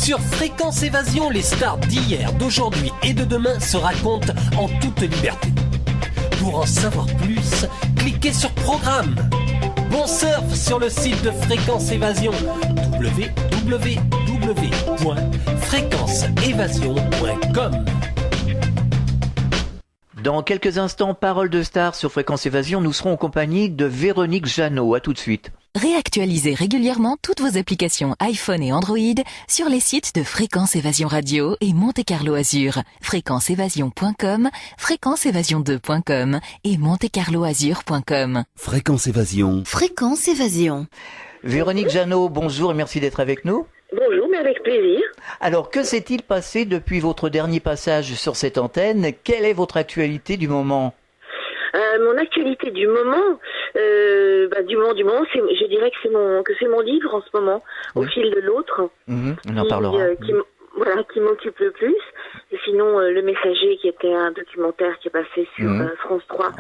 Sur Fréquence Évasion, les stars d'hier, d'aujourd'hui et de demain se racontent en toute liberté. Pour en savoir plus, cliquez sur Programme. Bon surf sur le site de Fréquence Évasion, www.fréquenceévasion.com. Dans quelques instants, Parole de Star sur Fréquence Évasion, nous serons en compagnie de Véronique Jeannot. À tout de suite. Réactualisez régulièrement toutes vos applications iPhone et Android sur les sites de Fréquence Évasion Radio et Monte Carlo Azur. Fréquenceévasion.com, fréquenceévasion2.com et montecarloazur.com. Fréquence Évasion. Fréquence Évasion. Véronique Jeannot, bonjour et merci d'être avec nous. Bonjour, mais avec plaisir. Alors, que s'est-il passé depuis votre dernier passage sur cette antenne? Quelle est votre actualité du moment? Mon actualité du moment, je dirais que c'est mon livre en ce moment, Au fil de l'autre. On en parlera. Qui m'occupe le plus. Et sinon, Le Messager, qui était un documentaire qui est passé sur France 3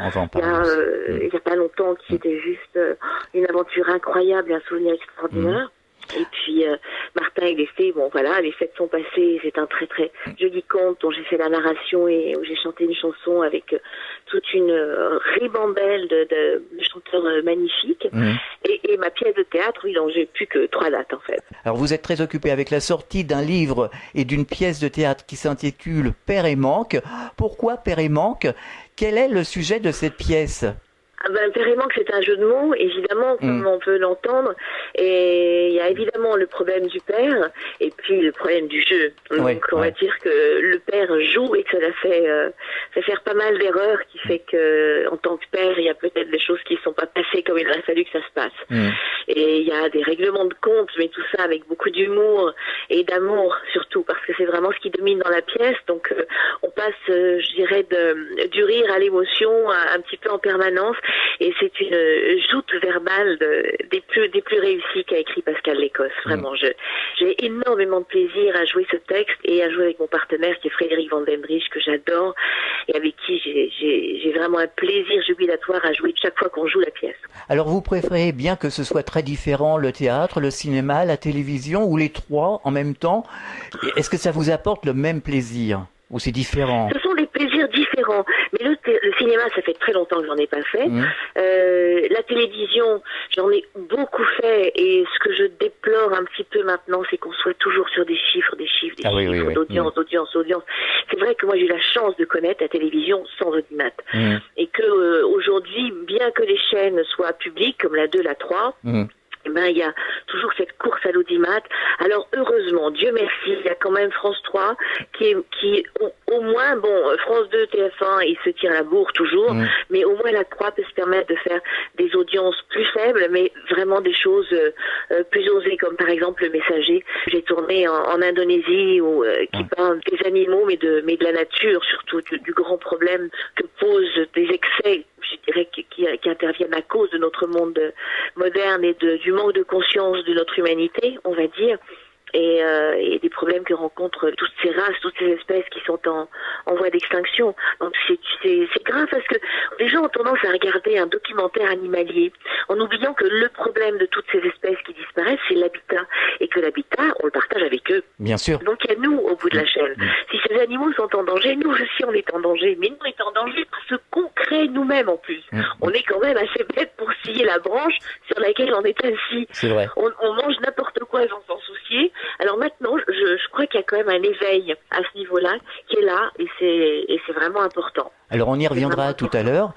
il y a pas longtemps, qui était juste une aventure incroyable et un souvenir extraordinaire. Et puis Martin et les fées, les fêtes sont passées, c'est un très très joli conte dont j'ai fait la narration et où j'ai chanté une chanson avec toute une ribambelle de chanteurs magnifiques. Et ma pièce de théâtre, oui, donc j'ai plus que 3 dates en fait. Alors vous êtes très occupé avec la sortie d'un livre et d'une pièce de théâtre qui s'intitule Père et Manque. Pourquoi Père et Manque? Quel est le sujet de cette pièce? Père et Manque, c'est un jeu de mots, évidemment, comme on peut l'entendre. Et il y a évidemment le problème du père, et puis le problème du jeu. Donc, on va dire que le père joue et que ça fait faire pas mal d'erreurs, qui fait que, en tant que père, il y a peut-être des choses qui ne sont pas passées comme il aurait fallu que ça se passe. Et il y a des règlements de compte, mais tout ça avec beaucoup d'humour et d'amour, surtout, parce que c'est vraiment ce qui domine dans la pièce. Donc, on passe, je dirais, du rire à l'émotion un petit peu en permanence. Et c'est une joute verbale des plus réussies qu'a écrit Pascal Lécosse. Vraiment, j'ai énormément de plaisir à jouer ce texte et à jouer avec mon partenaire qui est Frédéric Van Den Driesch, que j'adore et avec qui j'ai vraiment un plaisir jubilatoire à jouer chaque fois qu'on joue la pièce. Alors vous préférez bien que ce soit très différent, le théâtre, le cinéma, la télévision, ou les trois en même temps? Est-ce que ça vous apporte le même plaisir? Ou c'est différent? Ce sont des plaisirs différents. Mais le cinéma, ça fait très longtemps que j'en ai pas fait. La télévision, j'en ai beaucoup fait. Et ce que je déplore un petit peu maintenant, c'est qu'on soit toujours sur des chiffres, d'audience. C'est vrai que moi, j'ai eu la chance de connaître la télévision sans audimat. Et que aujourd'hui, bien que les chaînes soient publiques, comme la 2, la 3... il y a toujours cette course à l'audimat. Alors heureusement, Dieu merci, il y a quand même France 3 qui au moins, France 2, TF1, ils se tirent la bourre toujours, mais au moins la 3 peut se permettre de faire des audiences plus faibles, mais vraiment des choses plus osées, comme par exemple Le Messager. J'ai tourné en Indonésie, qui parle des animaux, mais de la nature, surtout du grand problème que posent des excès, je dirais, qui interviennent à cause de notre monde moderne et du manque de conscience de notre humanité, on va dire, et des problèmes que rencontrent toutes ces races, toutes ces espèces qui sont en voie d'extinction. Donc c'est grave parce que les gens ont tendance à regarder un documentaire animalier en oubliant que le problème de toutes ces espèces qui disparaissent, c'est l'habitat, et que l'habitat, on le partage avec eux. Bien sûr. Donc il y a nous au bout de la chaîne. Si ces animaux sont en danger, nous aussi on est en danger, mais nous on est en danger parce qu'on crée nous-mêmes en plus. On est quand même assez bête pour scier la branche sur laquelle on est assis. C'est vrai. On mange n'importe quoi sans s'en soucier. Alors maintenant, je crois qu'il y a quand même un éveil à ce niveau-là qui est là, et c'est vraiment important. Alors on y reviendra tout à l'heure.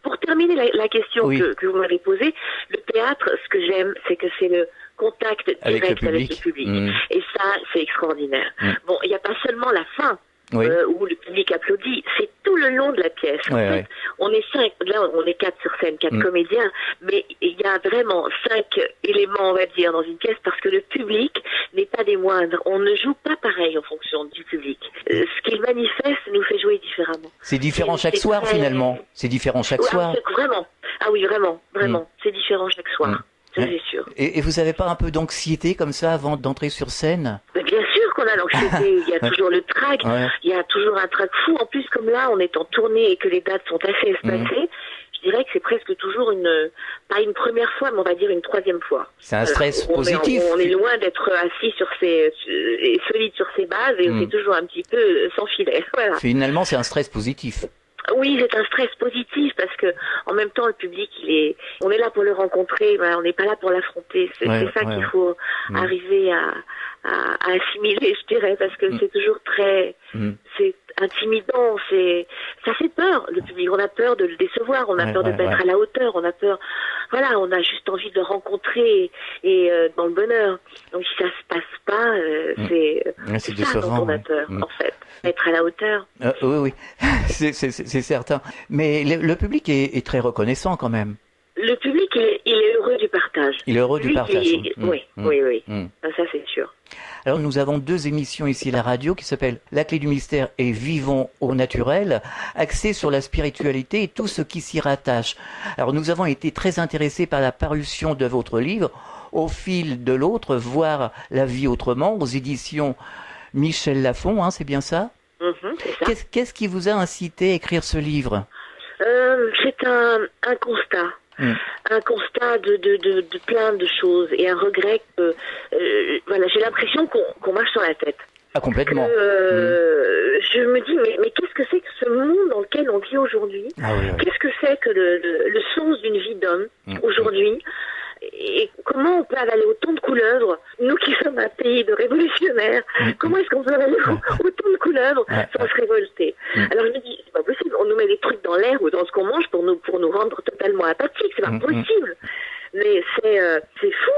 Pour terminer la question que vous m'avez posée, le théâtre, ce que j'aime, c'est que c'est le contact direct avec le public. Et ça, c'est extraordinaire. Bon, il n'y a pas seulement la fin. Où le public applaudit, c'est tout le long de la pièce. En fait, on est 5, là on est 4 sur scène, 4 comédiens, mais il y a vraiment 5 éléments, on va dire, dans une pièce, parce que le public n'est pas des moindres. On ne joue pas pareil en fonction du public. Ce qu'il manifeste nous fait jouer différemment. C'est différent chaque soir finalement. C'est différent chaque soir. Vraiment. Ah oui, vraiment. C'est différent chaque soir. Ça, c'est sûr. Et vous n'avez pas un peu d'anxiété comme ça avant d'entrer sur scène? Mais bien sûr qu'on a l'anxiété, il y a toujours le trac, il y a toujours un trac fou. En plus, comme là, on est en tournée et que les dates sont assez espacées, je je dirais que c'est presque toujours pas une première fois, mais on va dire une troisième fois. C'est un stress positif. On est loin d'être assis et solide sur ses bases, et c'est toujours un petit peu sans filet. Voilà. Finalement, c'est un stress positif. Oui, c'est un stress positif parce que en même temps le public on est là pour le rencontrer, on n'est pas là pour l'affronter. C'est ça qu'il faut arriver à assimiler, je dirais, parce que c'est toujours c'est intimidant, ça fait peur le public. On a peur de le décevoir, on a peur de pas être à la hauteur, on a peur, on a juste envie de le rencontrer et dans le bonheur. Donc si ça se passe pas, c'est ça dont on a peur en fait. Être à la hauteur. Oui, c'est certain. Mais le public est très reconnaissant quand même. Le public, il est heureux du partage. Il est heureux du partage. Oui. Ça, c'est sûr. Alors, nous avons 2 émissions ici à la radio qui s'appellent La Clé du Mystère et Vivons au Naturel, axées sur la spiritualité et tout ce qui s'y rattache. Alors, nous avons été très intéressés par la parution de votre livre, Au fil de l'autre, voir la vie autrement, aux éditions Michel Lafon, c'est bien ça? C'est ça. Qu'est-ce qui vous a incité à écrire ce livre? C'est un constat. Un constat de plein de choses et un regret que j'ai l'impression qu'on marche sur la tête. Ah, complètement. Je me dis mais qu'est-ce que c'est que ce monde dans lequel on vit aujourd'hui? Qu'est-ce que c'est que le sens d'une vie d'homme aujourd'hui? Et comment on peut avaler autant de couleuvres, nous qui sommes un pays de révolutionnaires, comment est-ce qu'on peut avaler autant de couleuvres sans se révolter? Alors je me dis, c'est pas possible, on nous met des trucs dans l'air ou dans ce qu'on mange pour nous rendre totalement apathiques, c'est pas possible. Mais c'est fou.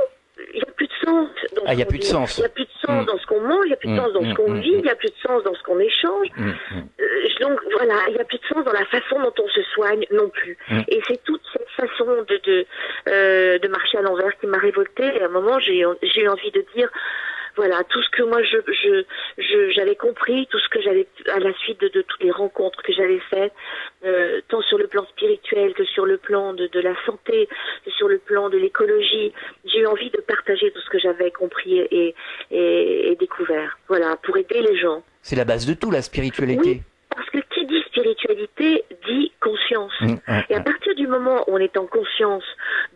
Il n'y a plus de sens dans ce qu'on vit. Il n'y a plus de sens dans ce qu'on mange, il n'y a plus de sens dans ce qu'on vit, il n'y a plus de sens dans ce qu'on échange. Donc voilà, il n'y a plus de sens dans la façon dont on se soigne non plus. Et c'est toute cette façon de marcher à l'envers qui m'a révoltée. Et à un moment, j'ai eu envie de dire, voilà, tout ce que moi j'avais compris, tout ce que j'avais à la suite de toutes les rencontres que j'avais faites, tant sur le plan spirituel que sur le plan de la santé, que sur le plan de l'écologie, j'ai eu envie de partager tout ce que j'avais compris et découvert. Voilà, pour aider les gens. C'est la base de tout, la spiritualité. Oui, parce que qui dit spiritualité dit conscience. Et à partir du moment où on est en conscience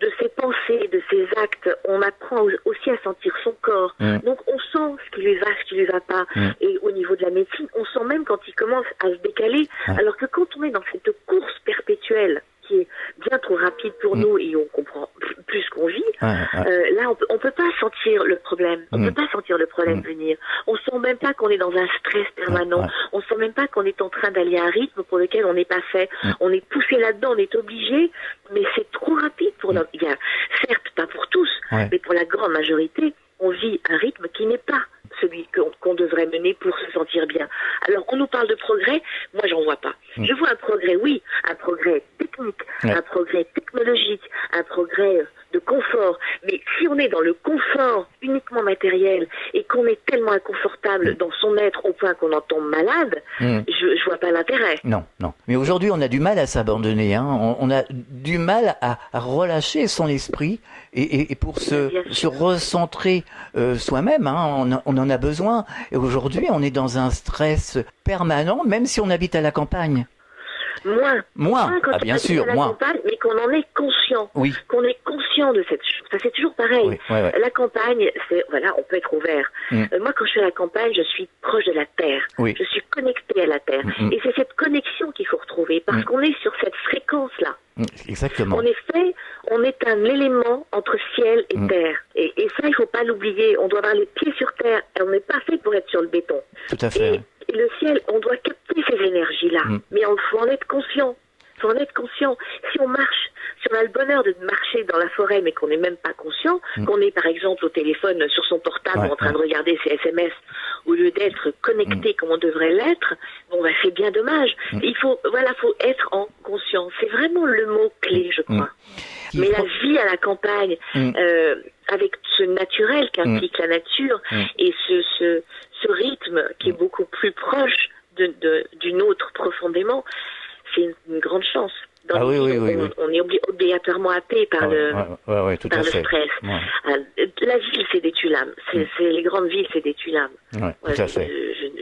de ses pensées, de ses actes, on apprend aussi à sentir son corps. Donc on sent ce qui lui va, ce qui lui va pas. Et au niveau de la médecine, on sent même quand il commence à se décaler. Alors que quand on est dans cette course perpétuelle qui est bien trop rapide pour nous et on comprend plus ce qu'on vit, là on peut pas sentir le problème. On peut pas sentir le problème venir. On sent même pas qu'on est dans un stress permanent. On sent même pas qu'on est en train d'aller à un rythme pour lequel on n'est pas fait. On est poussé là-dedans, on est obligé, mais c'est trop rapide pour notre... Il y a, certes, pas pour tous, mais pour la grande majorité, on vit un rythme qui n'est pas celui qu'on devrait mener pour se sentir bien. Alors, on nous parle de progrès, moi j'en vois pas. Je vois un progrès, oui, un progrès technique, un progrès technologique, un progrès de confort. Mais si on est dans le confort uniquement matériel et qu'on est tellement inconfortable dans son être au point qu'on en tombe malade, je vois pas l'intérêt. Non. Mais aujourd'hui, on a du mal à s'abandonner. On a du mal à relâcher son esprit et pour se recentrer soi-même. On en a besoin. Et aujourd'hui, on est dans un stress permanent, même si on habite à la campagne. Moins. Ah, bien sûr, moins. Campagne, mais qu'on en est conscient. Oui. Qu'on est conscient de cette chose. Ça, c'est toujours pareil. Oui. La campagne, on peut être ouvert. Moi, quand je suis à la campagne, je suis proche de la terre. Oui. Je suis connecté à la terre. Et c'est cette connexion qu'il faut retrouver parce qu'on est sur cette fréquence-là. Exactement. En effet, on est un élément entre ciel et terre. Et ça, il faut pas l'oublier. On doit avoir les pieds sur terre. Et on n'est pas fait pour être sur le béton. Tout à fait. Et le ciel, on doit capter ces énergies-là. Mais il faut en être conscient. faut en être conscient. Si on marche, si on a le bonheur de marcher dans la forêt, mais qu'on n'est même pas conscient, qu'on est par exemple au téléphone sur son portable en train de regarder ses SMS, au lieu d'être connecté comme on devrait l'être, bon, bah, c'est bien dommage. Il faut, voilà, faut être en conscience. C'est vraiment le mot clé, je crois. Mais la vie à la campagne, avec ce naturel qu'implique la nature et ce rythme qui est beaucoup plus proche du nôtre profondément, c'est une grande chance. Dans on est obligatoirement happé par le stress. La ville, c'est des Tulams. Les grandes villes, c'est des Tulams. Tout à fait.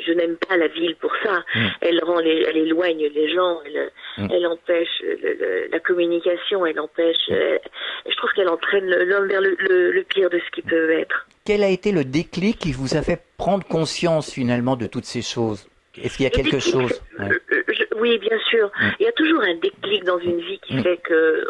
je n'aime pas la ville pour ça. Elle éloigne les gens, elle empêche la communication, elle empêche. Je trouve qu'elle entraîne l'homme vers le pire de ce qui peut être. Quel a été le déclic qui vous a fait prendre conscience finalement de toutes ces choses? Est-ce qu'il y a quelque chose? Oui, bien sûr. Il y a toujours un déclic dans une vie qui fait que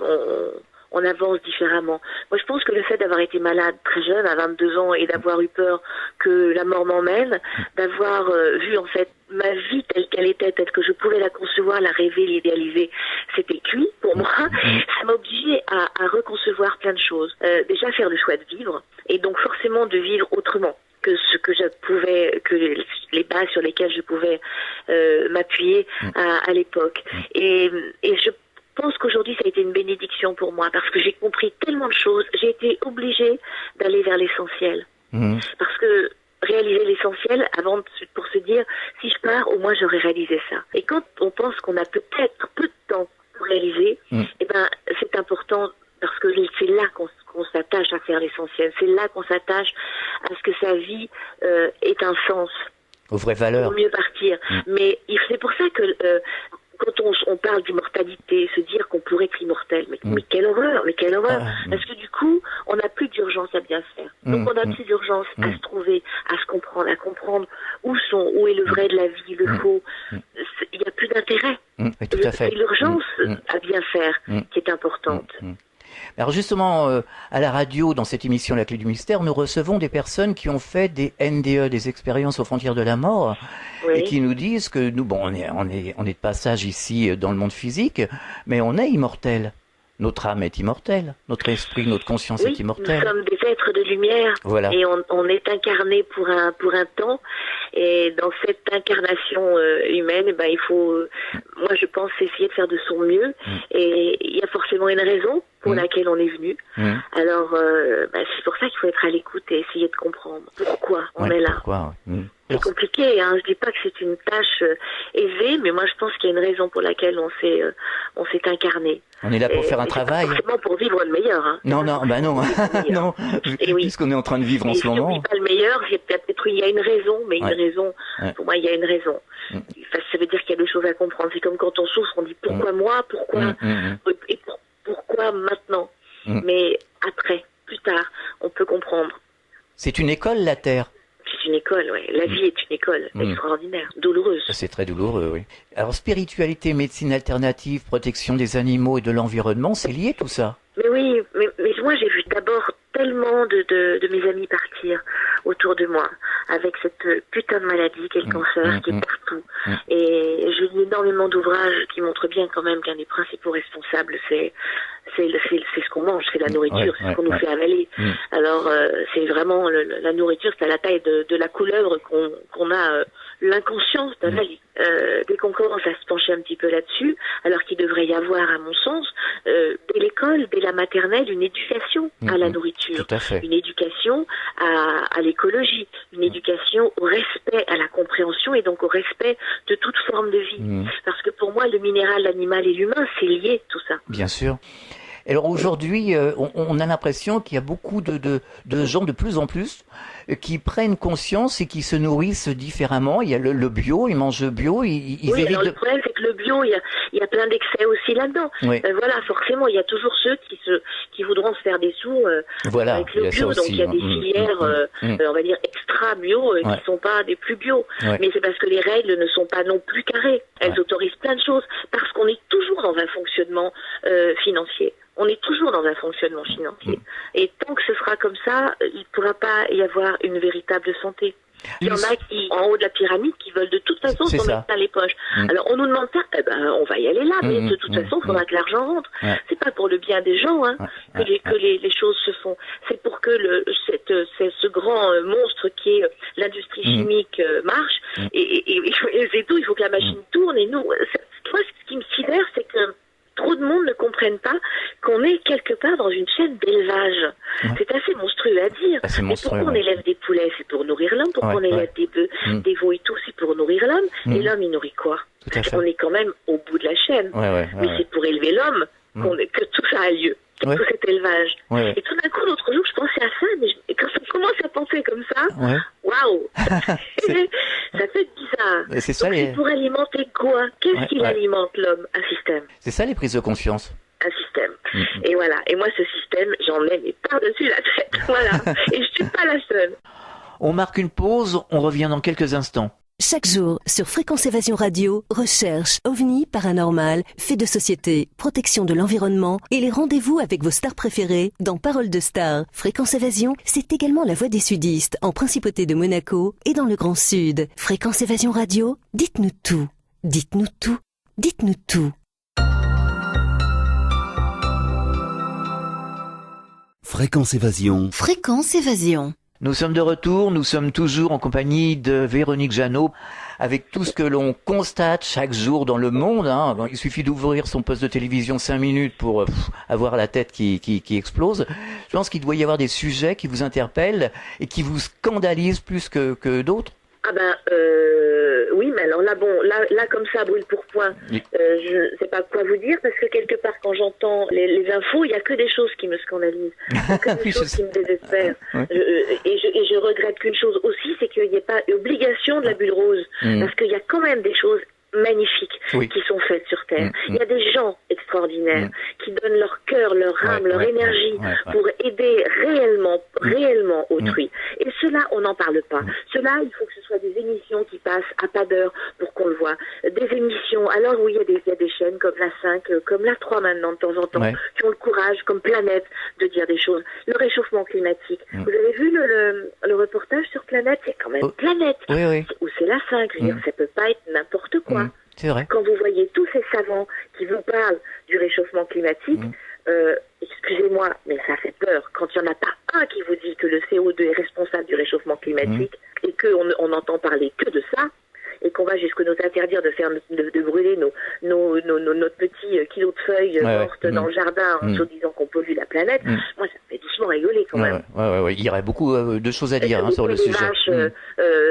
on avance différemment. Moi, je pense que le fait d'avoir été malade très jeune, à 22 ans, et d'avoir eu peur que la mort m'emmène, d'avoir vu en fait ma vie telle qu'elle était, telle que je pouvais la concevoir, la rêver, l'idéaliser, c'était cuit pour moi. Ça m'a obligée à reconcevoir plein de choses. Déjà faire le choix de vivre, et donc forcément de vivre autrement que ce que je pouvais, que les bases sur lesquelles je pouvais m'appuyer à l'époque. Et je pense qu'aujourd'hui, ça a été une bénédiction pour moi parce que j'ai compris tellement de choses. J'ai été obligée d'aller vers l'essentiel. Parce que réaliser l'essentiel pour se dire, si je pars, au moins j'aurais réalisé ça. Et quand on pense qu'on a peut-être peu de temps pour réaliser, eh ben, c'est important parce que c'est là qu'on s'attache à faire l'essentiel. C'est là qu'on s'attache à ce que sa vie ait un sens. Aux vraies valeurs. Pour mieux partir. Mais c'est pour ça que quand on parle d'immortalité, se dire qu'on pourrait être immortel, mais quelle horreur, parce que du coup, on n'a plus d'urgence à bien faire. Donc on n'a plus d'urgence à se trouver, à se comprendre, à comprendre où est le vrai de la vie, le faux. Il n'y a plus d'intérêt. Oui, tout à fait. C'est l'urgence à bien faire qui est importante. Alors justement, à la radio, dans cette émission La Clé du Mystère, nous recevons des personnes qui ont fait des NDE, des expériences aux frontières de la mort, et qui nous disent que nous, bon, on est de passage ici dans le monde physique, mais on est immortel. Notre âme est immortelle, notre esprit, notre conscience est immortelle. Nous sommes des êtres de lumière, et on est incarné pour un temps, et dans cette incarnation humaine, ben, il faut, moi je pense, essayer de faire de son mieux, et il y a forcément une raison pour laquelle on est venu. Alors, c'est pour ça qu'il faut être à l'écoute et essayer de comprendre pourquoi on est là. Pourquoi, C'est compliqué, hein. Je dis pas que c'est une tâche aisée, mais moi je pense qu'il y a une raison pour laquelle on s'est incarné. On est là pour faire un travail. Pas forcément pour vivre le meilleur. Hein. Non, non, puisqu'on est en train de vivre en ce moment. Si on vit pas le meilleur, il y a une raison, mais une raison. Pour moi, il y a une raison. Ça veut dire qu'il y a deux choses à comprendre. C'est comme quand on souffre, on dit pourquoi moi, pourquoi et pourquoi maintenant. Mais après, plus tard, on peut comprendre. C'est une école, la Terre. C'est une école, oui. La vie est une école extraordinaire, douloureuse. C'est très douloureux, oui. Alors, spiritualité, médecine alternative, protection des animaux et de l'environnement, c'est lié tout ça? Mais oui, mais moi j'ai vu d'abord tellement de mes amis partir autour de moi avec cette putain de maladie qu'est le cancer, qui est partout. Et j'ai lu énormément d'ouvrages qui montrent bien quand même qu'un des principaux responsables, c'est ce qu'on mange, c'est la nourriture, c'est ce qu'on nous fait avaler. Alors c'est vraiment la nourriture, c'est à la taille de la couleuvre qu'on a l'inconscience d'avaler. Dès qu'on commence à se pencher un petit peu là-dessus, alors qu'il devrait y avoir, à mon sens, dès l'école, dès la maternelle, une éducation à la nourriture, une éducation à l'écologie, une éducation au respect, à la compréhension et donc au respect de toute forme de vie. Parce que pour moi, le minéral, l'animal et l'humain, c'est lié tout ça. Bien sûr. Alors aujourd'hui, on a l'impression qu'il y a beaucoup de gens de plus en plus qui prennent conscience et qui se nourrissent différemment. Il y a le bio, ils mangent bio, ils évitent... Alors le problème c'est que le bio, il y a plein d'excès aussi là-dedans. Voilà, forcément, il y a toujours ceux qui voudront se faire des sous avec le bio. Donc il y a des filières, on va dire extra bio, qui sont pas des plus bio. Mais c'est parce que les règles ne sont pas non plus carrées. Elles autorisent plein de choses parce qu'on est toujours dans un fonctionnement financier. On est toujours dans un fonctionnement financier. Et tant que ce sera comme ça, il ne pourra pas y avoir une véritable santé. Il y en a qui, en haut de la pyramide, qui veulent de toute façon s'en mettre dans les poches. Alors on nous demande ça, on va y aller là, mais de toute façon, il faudra que l'argent rentre. C'est pas pour le bien des gens que les choses se font. C'est pour que ce grand monstre qui est l'industrie chimique marche. Et c'est tout, il faut que la machine tourne. Et nous, moi, ce qui me sidère, c'est que trop de monde ne comprennent pas qu'on est quelque part dans une chaîne d'élevage. C'est assez monstrueux à dire. Mais pourquoi on élève des poulets? C'est pour nourrir l'homme. Pourquoi on élève des bœufs, des veaux et tout? C'est pour nourrir l'homme. Et l'homme, il nourrit quoi? On est quand même au bout de la chaîne. Mais c'est pour élever l'homme que tout ça a lieu. Tout cet élevage. Et tout d'un coup, l'autre jour, je pensais à ça, mais quand commence à penser comme ça, ouais. Waouh, ça fait bizarre. C'est ça, donc, pour alimenter quoi? Qu'est-ce qui alimente l'homme? Un système. C'est ça les prises de conscience. Un système. Et voilà. Et moi, ce système, j'en ai mais par-dessus la tête. Voilà. Et je suis pas la seule. On marque une pause, on revient dans quelques instants. Chaque jour, sur Fréquence Évasion Radio, recherche, ovni, paranormal, faits de société, protection de l'environnement et les rendez-vous avec vos stars préférées dans Paroles de Stars. Fréquence Évasion, c'est également la voix des sudistes en Principauté de Monaco et dans le Grand Sud. Fréquence Évasion Radio, dites-nous tout. Dites-nous tout. Dites-nous tout. Fréquence Évasion. Fréquence Évasion. Nous sommes de retour, nous sommes toujours en compagnie de Véronique Jeannot, avec tout ce que l'on constate chaque jour dans le monde. Hein. Il suffit d'ouvrir son poste de télévision 5 minutes pour avoir la tête qui explose. Je pense qu'il doit y avoir des sujets qui vous interpellent et qui vous scandalisent plus que d'autres. Ah ben, oui, mais alors là, là comme ça, brûle pour point, je sais pas quoi vous dire, parce que quelque part, quand j'entends les infos, il n'y a que des choses qui me scandalisent, que des choses qui me désespèrent. Ouais. Et je regrette qu'une chose aussi, c'est qu'il n'y ait pas obligation de la bulle rose, parce qu'il y a quand même des choses magnifiques qui sont faites sur Terre. Il y a des gens extraordinaires qui donnent leur cœur, leur âme, leur énergie pour aider réellement autrui. Et cela, on n'en parle pas. Cela, il faut que ce soit des émissions qui passent à pas d'heure pour qu'on le voit. Des émissions, alors oui, il y a des chaînes comme la 5, comme la 3 maintenant de temps en temps, qui ont le courage, comme Planète, de dire des choses. Le réchauffement climatique. Vous avez vu le reportage sur Planète? C'est quand même Planète. Ou c'est la 5. Je veux dire, ça peut pas être n'importe quoi. C'est vrai. Quand vous voyez tous ces savants qui vous parlent du réchauffement climatique, excusez-moi, mais ça fait peur. Quand il n'y en a pas un qui vous dit que le CO2 est responsable du réchauffement climatique et qu'on n'entend parler que de ça, et qu'on va jusqu'à nous interdire de brûler notre petit kilo de feuilles mortes dans le jardin en se disant qu'on pollue la planète, moi ça me fait doucement rigoler quand même. Il y aurait beaucoup de choses à dire sur le sujet.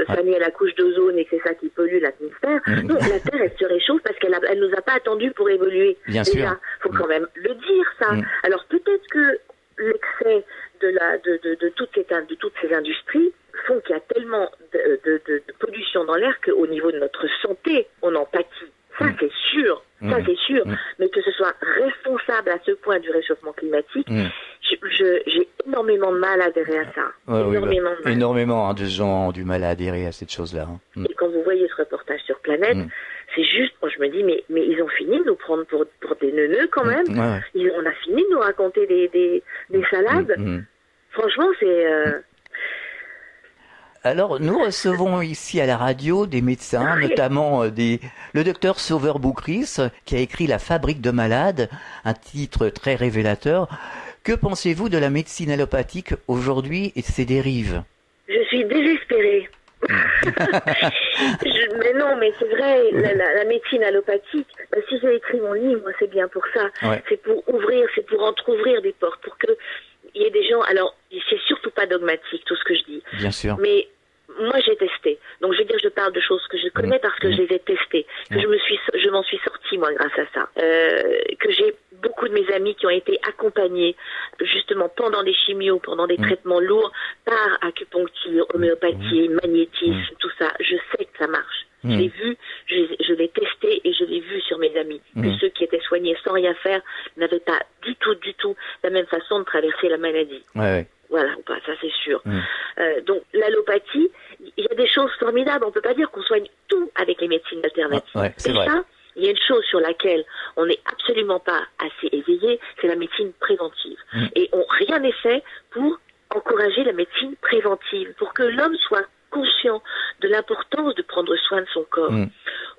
Fanny, elle a la couche d'ozone et que c'est ça qui pollue l'atmosphère. Non, la Terre, elle se réchauffe parce qu'elle nous a pas attendu pour évoluer. Bien sûr. Faut quand même le dire, ça. Alors peut-être que l'excès de toutes ces industries font qu'il y a tellement de pollution dans l'air qu'au niveau de notre santé, on en pâtit. Ça, c'est sûr. Ça, c'est sûr. Mais que ce soit responsable à ce point du réchauffement climatique, j'ai énormément de mal à adhérer à ça. Énormément de gens ont du mal à adhérer à cette chose-là. Et quand vous voyez ce reportage sur Planète, c'est juste, moi je me dis, mais ils ont fini de nous prendre pour des neuneux quand même. On a fini de nous raconter des salades. Franchement, c'est... Alors, nous recevons ici à la radio des médecins, notamment le docteur Sauveur Boucris, qui a écrit La fabrique de malades, un titre très révélateur. Que pensez-vous de la médecine allopathique aujourd'hui et de ses dérives? Je suis désespérée. Mais non, mais c'est vrai, la médecine allopathique, si j'ai écrit mon livre, c'est bien pour ça. C'est pour ouvrir, c'est pour entrouvrir des portes, pour que il y ait des gens. Alors, c'est surtout pas dogmatique tout ce que je dis. Bien sûr. Mais moi, j'ai testé. Donc, je veux dire, je parle de choses que je connais parce que je les ai testées. Que je m'en suis sortie, moi, grâce à ça. Que j'ai beaucoup de mes amis qui ont été accompagnés, justement, pendant des chimios, pendant des traitements lourds, par acupuncture, homéopathie, magnétisme, tout ça. Je sais que ça marche. Je l'ai vu, je l'ai testé et je l'ai vu sur mes amis. Que ceux qui étaient soignés sans rien faire n'avaient pas du tout la même façon de traverser la maladie. Voilà, ou pas, ça c'est sûr. Donc l'allopathie, il y a des choses formidables. On peut pas dire qu'on soigne tout avec les médecines alternatives. C'est vrai. Ça, il y a une chose sur laquelle on n'est absolument pas assez éveillé, c'est la médecine préventive. Et rien n'est fait pour encourager la médecine préventive, pour que l'homme soit conscient de l'importance de prendre soin de son corps.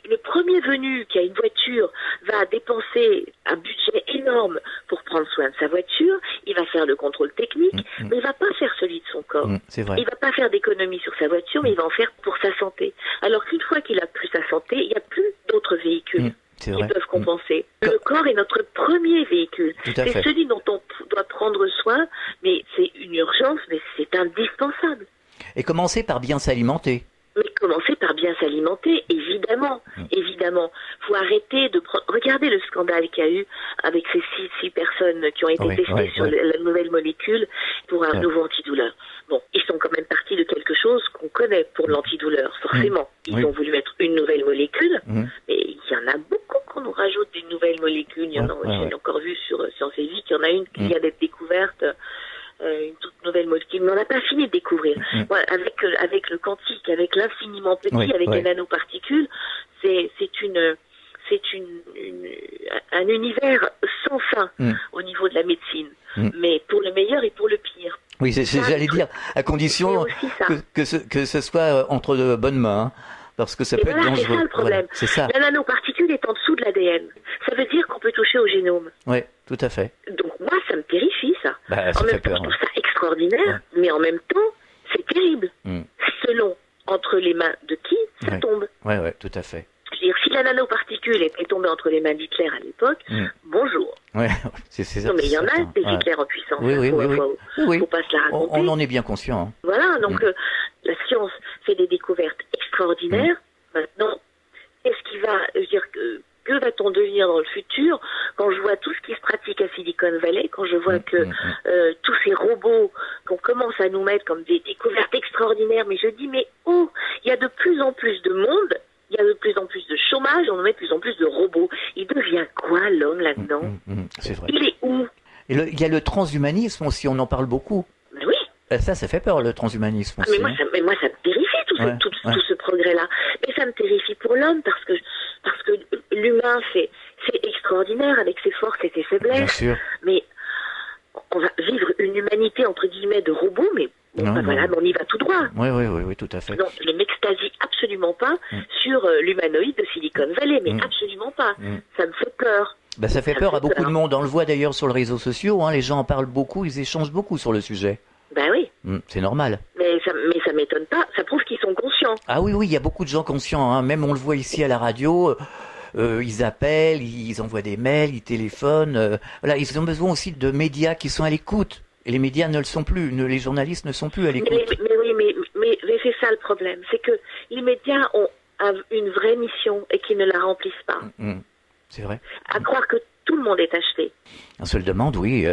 Le premier venu qui a une voiture va dépenser un budget énorme pour prendre soin de sa voiture, il va faire le contrôle technique, mais il va pas faire celui de son corps. C'est vrai. Il va pas faire d'économie sur sa voiture, mais il va en faire pour sa santé. Alors qu'une fois qu'il a plus sa santé, il n'y a plus d'autres véhicules qui peuvent compenser. Le corps est notre premier véhicule. C'est celui dont on doit prendre soin, mais c'est une urgence, mais c'est indispensable. Et commencer par bien s'alimenter. Mais commencer par bien s'alimenter, évidemment. Évidemment. Faut arrêter de prendre... Regardez le scandale qu'il y a eu avec ces six personnes qui ont été testées sur la nouvelle molécule pour un nouveau antidouleur. Bon, ils sont quand même partis de quelque chose qu'on connaît pour l'antidouleur, forcément. Ils ont voulu mettre une nouvelle molécule, mais il y en a beaucoup qu'on nous rajoute des nouvelles molécules. Il y en a, j'ai encore vu sur Science et Vie qu'il y en a une qui vient d'être découverte, une toute nouvelle molécule, mais on n'a pas fini de découvrir. Voilà, avec le quantique, avec l'infiniment petit, avec les nanoparticules, c'est un univers sans fin au niveau de la médecine, mais pour le meilleur et pour le pire. Oui, j'allais dire, à condition que ce soit entre de bonnes mains, parce que ça peut être dangereux. C'est ça le problème. Voilà, c'est ça. La nanoparticule est en dessous de l'ADN. Ça veut dire qu'on peut toucher au génome. Oui, tout à fait. Donc moi, ça me terrifie, ça. Ça en même temps, je trouve ça extraordinaire, mais en même temps, c'est terrible. Selon entre les mains de qui ça tombe. Oui, tout à fait. Je veux dire, si la nanoparticule était tombée entre les mains d'Hitler à l'époque, bonjour. Ouais, c'est ça. Non, mais il y en a des Hitler en puissance. Faut pas se la raconter. On en est bien conscient. Hein. Voilà, donc la science fait des découvertes extraordinaires. Maintenant, qu'est-ce qui va, je veux dire, que va-t-on devenir dans le futur quand je vois tout ce qui se pratique à Silicon Valley, quand je vois que tous ces robots qu'on commence à nous mettre comme des découvertes extraordinaires, mais je dis, mais il y a de plus en plus de monde. Il y a de plus en plus de chômage, on met de plus en plus de robots. Il devient quoi, l'homme, là-dedans? C'est vrai. Il est où? Et il y a le transhumanisme aussi, on en parle beaucoup. Mais oui. Ça fait peur, le transhumanisme aussi. Mais moi, ça me terrifie, tout ce progrès-là. Mais ça me terrifie pour l'homme, parce que l'humain, c'est extraordinaire, avec ses forces et ses faiblesses. Bien sûr. Mais on va vivre une humanité, entre guillemets, de robots, mais voilà, on y va tout droit. Oui, tout à fait. Donc, je ne m'extasie absolument pas sur l'humanoïde de Silicon Valley, mais absolument pas. Ça me fait peur. Ça fait peur à beaucoup de monde. On le voit d'ailleurs sur les réseaux sociaux. Les gens en parlent beaucoup, ils échangent beaucoup sur le sujet. Ben oui. C'est normal. Mais ça m'étonne pas. Ça prouve qu'ils sont conscients. Ah oui, il y a beaucoup de gens conscients. Même on le voit ici à la radio. Ils appellent, ils envoient des mails, ils téléphonent. Voilà, ils ont besoin aussi de médias qui sont à l'écoute. Et les médias ne le sont plus, les journalistes ne sont plus à l'écoute. Mais c'est ça le problème, c'est que les médias ont une vraie mission et qu'ils ne la remplissent pas. C'est vrai. À croire que tout le monde est acheté. On se le demande, oui,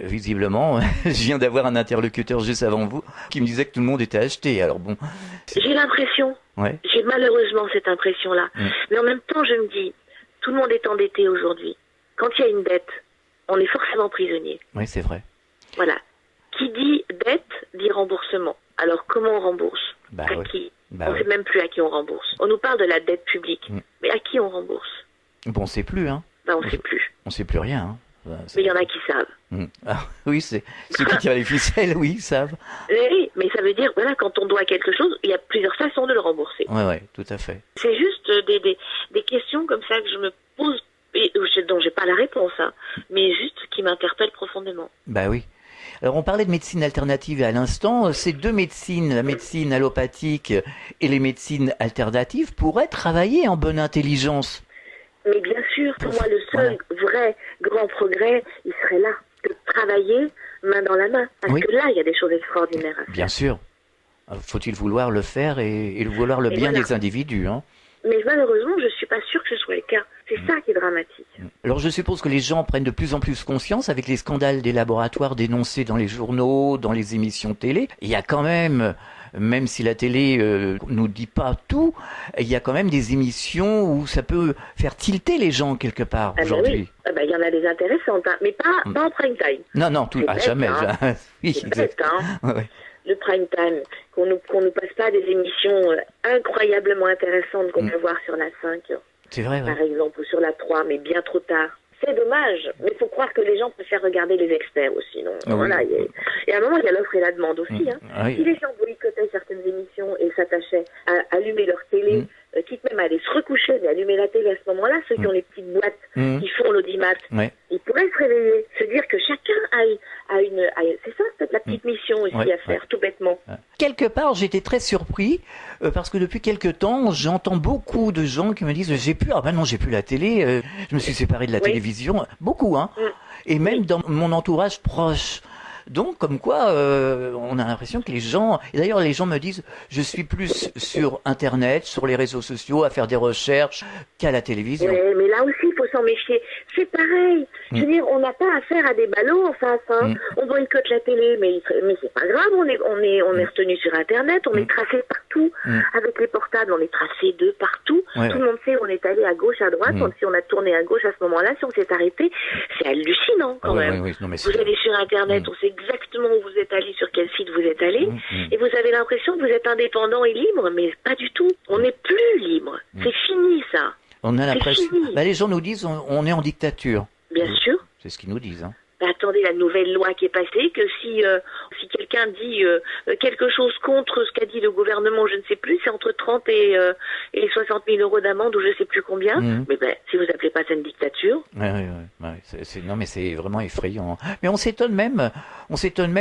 visiblement. Je viens d'avoir un interlocuteur juste avant vous qui me disait que tout le monde était acheté. Alors bon. J'ai l'impression, j'ai malheureusement cette impression-là. Mais en même temps, je me dis, tout le monde est endetté aujourd'hui. Quand il y a une dette, on est forcément prisonnier. Oui, c'est vrai. Voilà. Qui dit dette, dit remboursement. Alors, comment on rembourse? À qui? On ne sait même plus à qui on rembourse. On nous parle de la dette publique. Mais à qui on rembourse? Bon, on ne sait plus, hein. On ne sait plus. On ne sait plus rien, hein. Mais il y en a qui savent. Oui, c'est ceux qui tirent les ficelles, oui, ils savent. Oui, mais ça veut dire, voilà, quand on doit quelque chose, il y a plusieurs façons de le rembourser. Oui, tout à fait. C'est juste des questions comme ça que je me pose, et dont j'ai pas la réponse, mais juste qui m'interpellent profondément. Oui. Alors on parlait de médecine alternative à l'instant. Ces deux médecines, la médecine allopathique et les médecines alternatives, pourraient travailler en bonne intelligence. Mais bien sûr, pour moi, le seul vrai grand progrès, il serait là, de travailler main dans la main. Parce que là, il y a des choses extraordinaires à faire. Bien sûr. Faut-il vouloir le faire et vouloir le bien des individus, hein. Mais malheureusement, je ne suis pas sûre que ce soit le cas. C'est ça qui est dramatique. Alors je suppose que les gens prennent de plus en plus conscience avec les scandales des laboratoires dénoncés dans les journaux, dans les émissions télé. Il y a quand même si la télé nous dit pas tout, il y a quand même des émissions où ça peut faire tilter les gens quelque part aujourd'hui. Il y en a des intéressantes, mais pas en prime time. Non, jamais. Oui, c'est bête, Le prime time, qu'on nous passe pas des émissions incroyablement intéressantes qu'on peut voir sur la 5, c'est vrai, par exemple, ou sur la 3, mais bien trop tard. C'est dommage, mais il faut croire que les gens préfèrent regarder les experts aussi. Non voilà, et à un moment, il y a l'offre et la demande aussi. Si les gens boycottaient certaines émissions et s'attachaient à allumer leur télé, quitte même à aller se recoucher, mais allumer la télé à ce moment-là, ceux qui ont les petites boîtes qui font l'audimat, ils pourraient se réveiller, se dire que chacun a une... c'est ça, peut-être la petite mission ici à faire, tout bêtement. Quelque part, j'étais très surpris, parce que depuis quelque temps, j'entends beaucoup de gens qui me disent « j'ai plus la télé, je me suis séparé de la télévision », beaucoup, hein. Et même dans mon entourage proche Donc, comme quoi, on a l'impression que les gens... Et d'ailleurs, les gens me disent, je suis plus sur Internet, sur les réseaux sociaux, à faire des recherches qu'à la télévision. Ouais, mais là aussi, il faut s'en méfier. C'est pareil. Je veux dire, on n'a pas affaire à des ballots en face. Hein. On boycotte la télé, mais c'est pas grave. On est retenu sur Internet. On est tracé partout. Avec les portables, on est tracé de partout. Ouais, Tout le monde sait où on est allé à gauche, à droite. Si on a tourné à gauche à ce moment-là, si on s'est arrêté, c'est hallucinant quand même. Oui, non, mais Vous allez sur Internet, on sait exactement où vous êtes allé, sur quel site vous êtes allé, et vous avez l'impression que vous êtes indépendant et libre, mais pas du tout. On n'est plus libre. C'est fini, ça. On a l'impression... fini. les gens nous disent, on est en dictature. Bien sûr. C'est ce qu'ils nous disent. Hein. Attendez la nouvelle loi qui est passée, que si quelqu'un dit quelque chose contre ce qu'a dit le gouvernement, je ne sais plus, c'est entre 30 et 60 000 euros d'amende ou je ne sais plus combien. Mais si vous appelez pas ça une dictature. Non, mais c'est vraiment effrayant. Mais on s'étonne même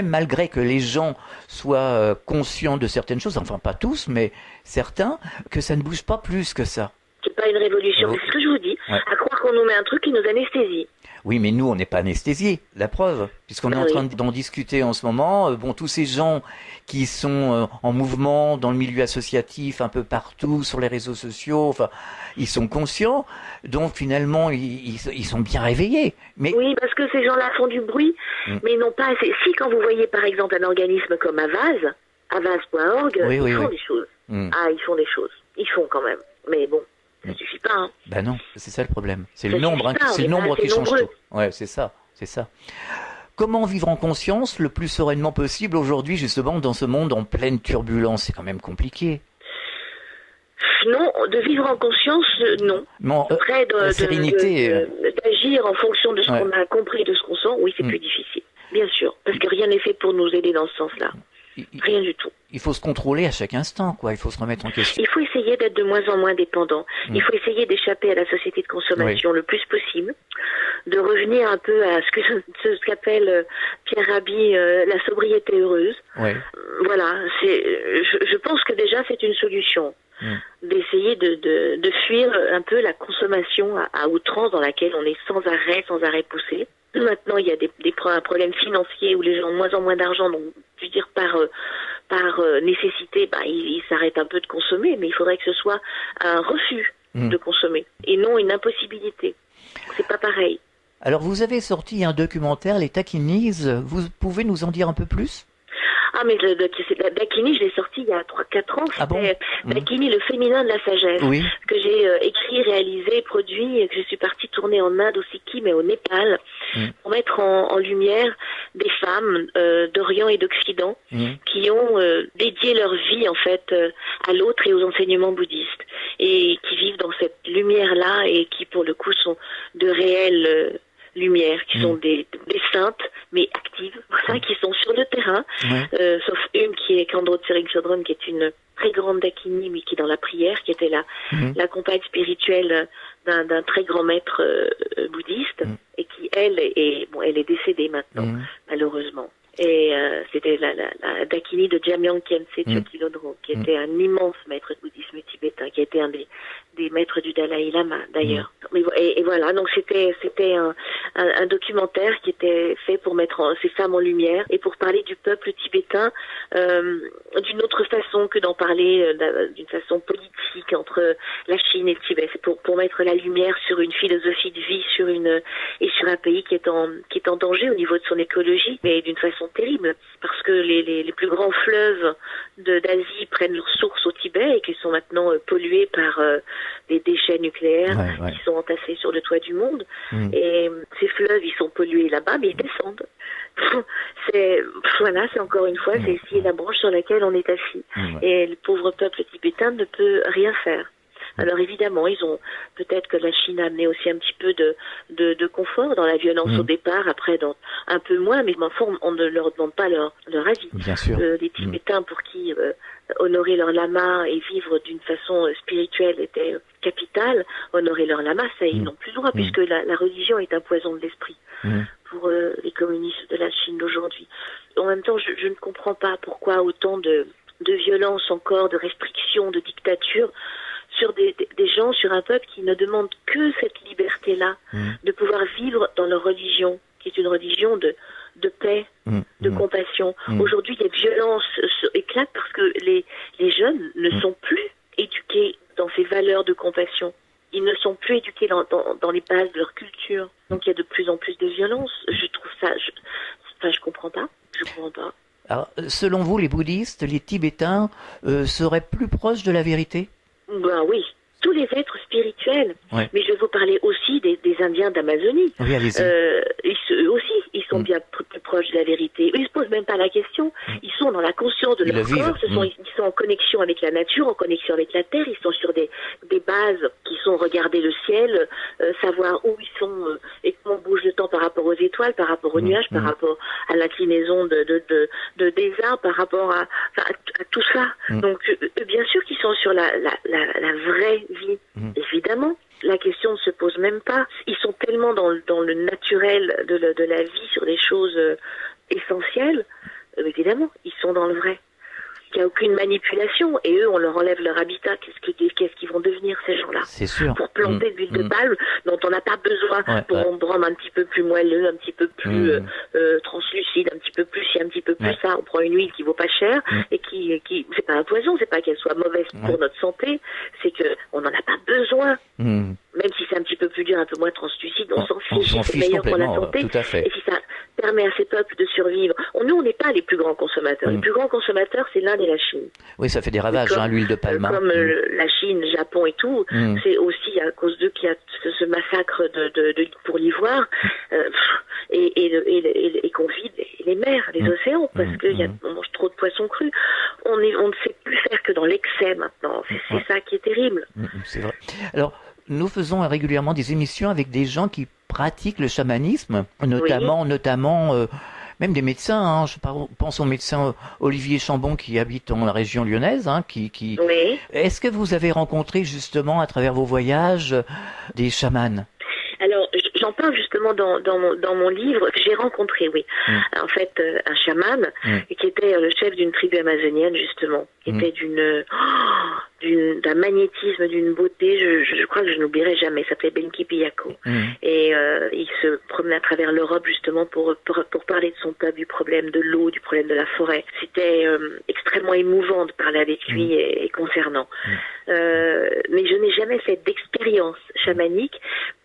malgré que les gens soient conscients de certaines choses, enfin pas tous, mais certains, que ça ne bouge pas plus que ça. C'est pas une révolution, c'est ce que je vous dis. À croire qu'on nous met un truc qui nous anesthésie. Oui, mais nous, on n'est pas anesthésiés, la preuve, puisqu'on est en train d'en discuter en ce moment. Tous ces gens qui sont en mouvement dans le milieu associatif, un peu partout, sur les réseaux sociaux, enfin, ils sont conscients, donc finalement, ils sont bien réveillés. Mais... Oui, parce que ces gens-là font du bruit, mais non pas assez. Si, quand vous voyez par exemple un organisme comme Avaz, avaz.org, ils font des choses. Ah, ils font des choses. Ils font quand même. Mais bon. Ça suffit pas, hein. Ben non, c'est ça le problème. C'est le nombre, c'est le nombre qui change tout. Ouais, c'est ça. Comment vivre en conscience le plus sereinement possible aujourd'hui, justement, dans ce monde en pleine turbulence? C'est quand même compliqué. Non, de vivre en conscience, non. Après, d'agir en fonction de ce qu'on a compris, de ce qu'on sent, oui, c'est plus difficile. Bien sûr, parce que rien n'est fait pour nous aider dans ce sens-là. Rien du tout. Il faut se contrôler à chaque instant, quoi. Il faut se remettre en question. Il faut essayer d'être de moins en moins dépendant. Il faut essayer d'échapper à la société de consommation le plus possible, de revenir un peu à ce qu'appelle Pierre Rabhi la sobriété heureuse. Voilà, je pense que déjà c'est une solution. D'essayer de fuir un peu la consommation à outrance dans laquelle on est sans arrêt poussé. Maintenant, il y a un problème financier où les gens ont de moins en moins d'argent, donc je veux dire par nécessité, ils s'arrêtent un peu de consommer, mais il faudrait que ce soit un refus de consommer et non une impossibilité. C'est pas pareil. Alors, vous avez sorti un documentaire, Les Taquinis. Vous pouvez nous en dire un peu plus? Ah, mais Dakini, je l'ai sorti il y a 3-4 ans. C'était Dakini, le féminin de la sagesse, que j'ai écrit, réalisé, produit, et que je suis partie tourner en Inde, au Sikkim et au Népal, pour mettre en lumière des femmes d'Orient et d'Occident qui ont dédié leur vie, en fait, à l'autre et aux enseignements bouddhistes, et qui vivent dans cette lumière-là, et qui, pour le coup, sont de réelles lumières, qui sont des saintes, mais actives, qui sont sur le terrain, sauf une qui est Kandro Tsering Chodron, qui est une très grande Dakini, mais qui est dans la prière, qui était la compagne spirituelle d'un très grand maître bouddhiste, et qui, elle est décédée maintenant, malheureusement. Et c'était la Dakini de Jamyang Khyentse Chökyi Lodro, qui était un immense maître de bouddhisme tibétain, qui était un des maîtres du Dalai Lama, d'ailleurs. Et voilà, donc c'était un documentaire qui était fait pour mettre ces femmes en lumière et pour parler du peuple tibétain d'une autre façon que d'en parler d'une façon politique entre la Chine et le Tibet. C'est pour mettre la lumière sur une philosophie de vie, sur un pays qui est en danger au niveau de son écologie, mais d'une façon terrible, parce que les plus grands fleuves d'Asie prennent leur source au Tibet et qui sont maintenant pollués par des déchets nucléaires qui sont entassés sur le toit du monde. Et ces fleuves, ils sont pollués là-bas, mais ils descendent. C'est encore une fois, c'est ici la branche sur laquelle on est assis. Et le pauvre peuple tibétain ne peut rien faire. Alors évidemment, peut-être que la Chine a amené aussi un petit peu de confort dans la violence au départ, après un peu moins, mais on ne leur demande pas leur avis. Bien sûr. Les Tibétains, pour qui honorer leur lama et vivre d'une façon spirituelle était capital, honorer leur lama, ça ils n'ont plus le droit, puisque la religion est un poison de l'esprit pour les communistes de la Chine d'aujourd'hui. En même temps, je ne comprends pas pourquoi autant de violence encore, de restrictions, de dictature sur des gens, sur un peuple qui ne demande que cette liberté-là, de pouvoir vivre dans leur religion, qui est une religion de de paix, de compassion. Aujourd'hui, les violences éclatent parce que les jeunes ne sont plus éduqués dans ces valeurs de compassion. Ils ne sont plus éduqués dans les bases de leur culture. Donc il y a de plus en plus de violence. Je trouve ça... je comprends pas. Alors, selon vous, les bouddhistes, les Tibétains seraient plus proches de la vérité ? Ben oui. Tous les êtres spirituels. Ouais. Mais je vais vous parler aussi des Indiens d'Amazonie. Oui, allez-y. Eux aussi, ils sont bien plus proches de la vérité. Eux, ils se posent même pas la question. Ils sont dans la conscience de leur corps. Ils sont en connexion avec la nature, en connexion avec la terre. Ils sont sur des bases qui sont regarder le ciel, savoir où ils sont et comment bouge le temps par rapport aux étoiles, par rapport aux nuages, par rapport à l'inclinaison des arbres, par rapport à tout ça. Donc, bien sûr qu'ils sont sur la vraie vie, évidemment. La question ne se pose même pas. Ils sont tellement dans le naturel de la vie, sur des choses essentielles. Évidemment, ils sont dans le vrai. Il n'y a aucune manipulation. Et eux, on leur enlève leur habitat. Qu'est-ce qu'ils vont devenir, ces gens-là ? C'est sûr. Pour planter de l'huile de palme, dont on n'a pas besoin pour rendre un petit peu plus moelleux, un petit peu plus translucide, un petit peu plus ci, un petit peu plus ça. On prend une huile qui vaut pas cher et qui c'est pas un poison, c'est pas qu'elle soit mauvaise pour notre santé, c'est que on n'en a pas besoin. Même si c'est un petit peu plus dur, un peu moins translucide, on s'en fiche, c'est meilleur pour la santé. Tout à fait. Et si ça permet à ces peuples de survivre. Nous, on n'est pas les plus grands consommateurs. Les plus grands consommateurs, c'est l'Inde et la Chine. Oui, ça fait des ravages, l'huile de palme. Comme la Chine, le Japon et tout, c'est aussi à cause d'eux qu'il y a ce massacre pour l'ivoire et qu'on vide les mers, les océans, parce qu'on mange trop de poissons crus. On ne sait plus faire que dans l'excès maintenant. C'est ça qui est terrible. C'est vrai. Alors, nous faisons régulièrement des émissions avec des gens qui pratiquent le chamanisme, notamment même des médecins. Hein. Je pense au médecin Olivier Chambon qui habite dans la région lyonnaise. Hein, Oui. Est-ce que vous avez rencontré justement à travers vos voyages des chamans ? Alors, j'en parle justement dans mon livre. J'ai rencontré, en fait, un chaman qui était le chef d'une tribu amazonienne, justement, qui était d'un magnétisme, d'une beauté, je crois que je n'oublierai jamais. Il s'appelait Benki Piyako. Et il se promenait à travers l'Europe, justement, pour parler de son peuple, du problème de l'eau, du problème de la forêt. C'était extrêmement émouvant de parler avec lui et concernant. Mais je n'ai jamais fait d'expérience chamanique,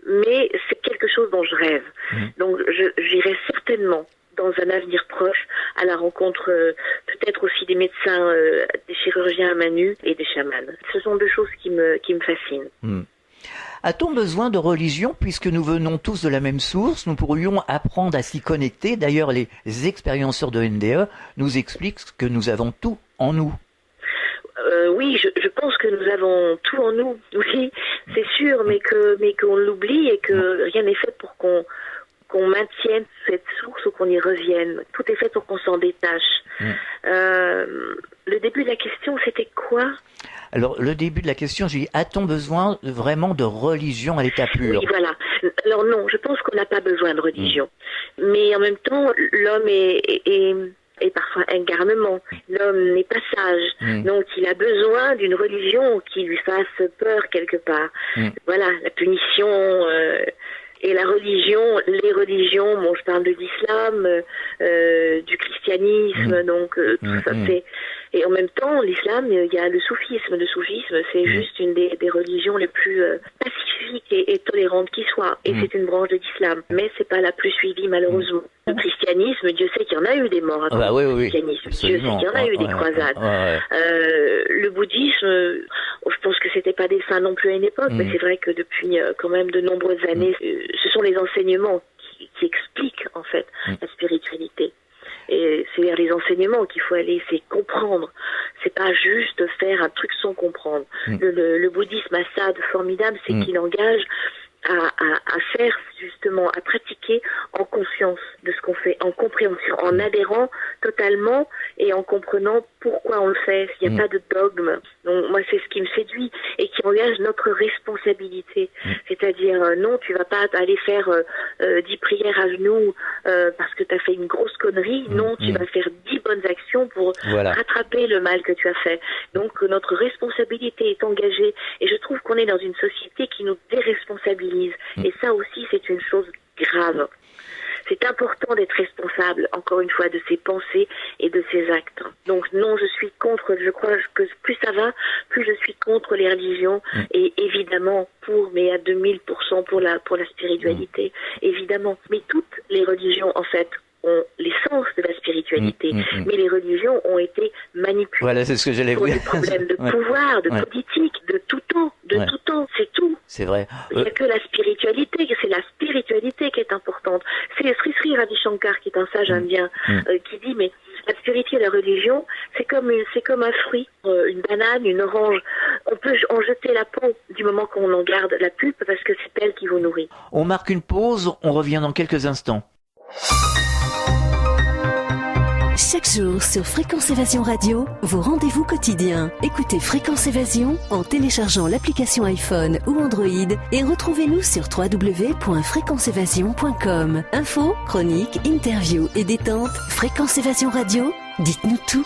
mais c'est quelque chose dont je rêve. Donc j'irai certainement dans un avenir proche à la rencontre peut-être aussi des médecins, des chirurgiens à main nue et des chamans. Ce sont deux choses qui me fascinent. A-t-on besoin de religion puisque nous venons tous de la même source ? Nous pourrions apprendre à s'y connecter. D'ailleurs, les expérienceurs de NDE nous expliquent que nous avons tout en nous. Oui, je pense que nous avons tout en nous, oui, c'est sûr, mais qu'on l'oublie et que rien n'est fait pour qu'on maintienne cette source ou qu'on y revienne. Tout est fait pour qu'on s'en détache. Le début de la question, c'était quoi ? Alors, le début de la question, j'ai dit, a-t-on besoin vraiment de religion à l'état pur ? Oui, voilà. Alors non, je pense qu'on n'a pas besoin de religion. Mais en même temps, l'homme est parfois un garnement. L'homme n'est pas sage. Donc, il a besoin d'une religion qui lui fasse peur quelque part. Voilà, la punition... Et la religion, les religions, je parle de l'islam, du christianisme, donc tout ça c'est... Et en même temps, l'islam, il y a le soufisme. Le soufisme, c'est juste une des religions les plus pacifiques et tolérantes qui soient. Et c'est une branche de l'islam. Mais c'est pas la plus suivie, malheureusement. Le christianisme, Dieu sait qu'il y en a eu des morts à cause du christianisme. Dieu sait qu'il y en a eu des croisades. Le bouddhisme, je pense que c'était pas des saints non plus à une époque, mais c'est vrai que depuis quand même de nombreuses années, ce sont les enseignements qui expliquent, en fait, la spiritualité. Et c'est vers les enseignements qu'il faut aller, c'est comprendre. C'est pas juste faire un truc sans comprendre. Le bouddhisme a ça de formidable, c'est qu'il engage à faire justement, à pratiquer en conscience de ce qu'on fait, en compréhension, en adhérant totalement et en comprenant pourquoi on le fait. Il n'y a pas de dogme. Donc moi c'est ce qui me séduit et qui engage notre responsabilité. C'est-à-dire non, tu vas pas aller faire 10 prières à genoux parce que tu as fait une grosse connerie. Non, tu vas faire 10 bonnes actions pour rattraper le mal que tu as fait. Donc notre responsabilité est engagée et je trouve qu'on est dans une société qui nous déresponsabilise. Et ça aussi c'est une chose grave. C'est important temps d'être responsable, encore une fois, de ses pensées et de ses actes. Donc non, je suis contre, je crois que plus ça va, plus je suis contre les religions, et évidemment mais à 2000% pour la spiritualité, évidemment. Mais toutes les religions, en fait, ont l'essence de la spiritualité, mais les religions ont été manipulées. Voilà, c'est ce que j'allais vous dire. Pour des problèmes de pouvoir, de politique, de tout temps, c'est tout. C'est vrai. Il n'y a que la spiritualité, c'est la spiritualité qui est importante. C'est Sri Ravi Shankar, qui est un sage indien, qui dit, mais la spiritualité et la religion, c'est comme un fruit, une banane, une orange. On peut en jeter la peau du moment qu'on en garde la pulpe, parce que c'est elle qui vous nourrit. On marque une pause, on revient dans quelques instants. Chaque jour sur Fréquence Évasion Radio, vos rendez-vous quotidiens. Écoutez Fréquence Évasion en téléchargeant l'application iPhone ou Android et retrouvez-nous sur www.fréquenceévasion.com. Infos, chroniques, interviews et détente. Fréquence Évasion Radio, dites-nous tout.